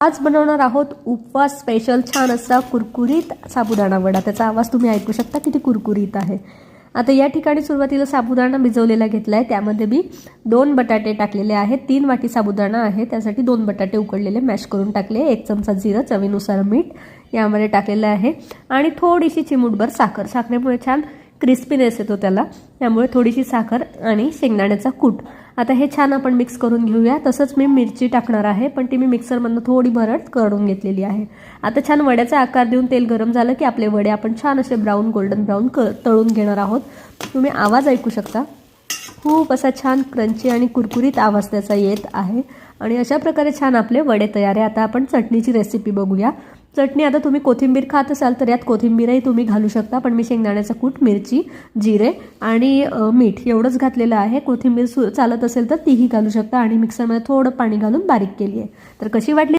आज बनवणार आहोत उपवास स्पेशल छान असा कुरकुरीत साबुदाणा वडा। त्याचा आवाज तुम्ही ऐकू शकता किती कुरकुरीत आहे। आता या ठिकाणी सुरुवातीला साबुदाणा भिजवलेला घेतलाय, त्यामध्ये मी 2 बटाटे टाकलेले आहेत। 3 वाटी साबुदाणा आहे, त्यासाठी 2 बटाटे उकडलेले मॅश करून टाकले। 1 चमचा जिरं, चवीनुसार मीठ यामध्ये टाकलेलं आहे आणि थोडीशी चिमूटभर साखर। साखरेमुळे छान क्रिस्पीनेस येतो त्याला, त्यामुळे थोडीशी साखर आणि शेंगदाण्याचा कूट। आता हे छान आपण मिक्स करून घेऊया। तसंच मी मिरची टाकणार आहे, पण ती मी मिक्सरमधून थोडी भरड करून घेतलेली आहे। आता छान वड्याचा आकार देऊन तेल गरम झालं की आपले वडे आपण छान असे ब्राऊन गोल्डन ब्राऊन तळून घेणार आहोत। तुम्ही आवाज ऐकू शकता, खूप असा छान क्रंची आणि कुरकुरीत आवाज त्याचा येत आहे आणि अशा प्रकारे छान आपले वडे तयार आहे। आता आपण चटणीची रेसिपी बघूया। चटणी आता तुम्ही कोथिंबीर खात असाल तर यात कोथिंबीरही तुम्ही घालू शकता, पण मी शेंगदाण्याचा कूट, मिरची, जिरे आणि मीठ एवढंच घातलेलं आहे। कोथिंबीर चालत असेल तर तीही घालू शकता आणि मिक्सरमध्ये थोडं पाणी घालून बारीक केली आहे। तर कशी वाटली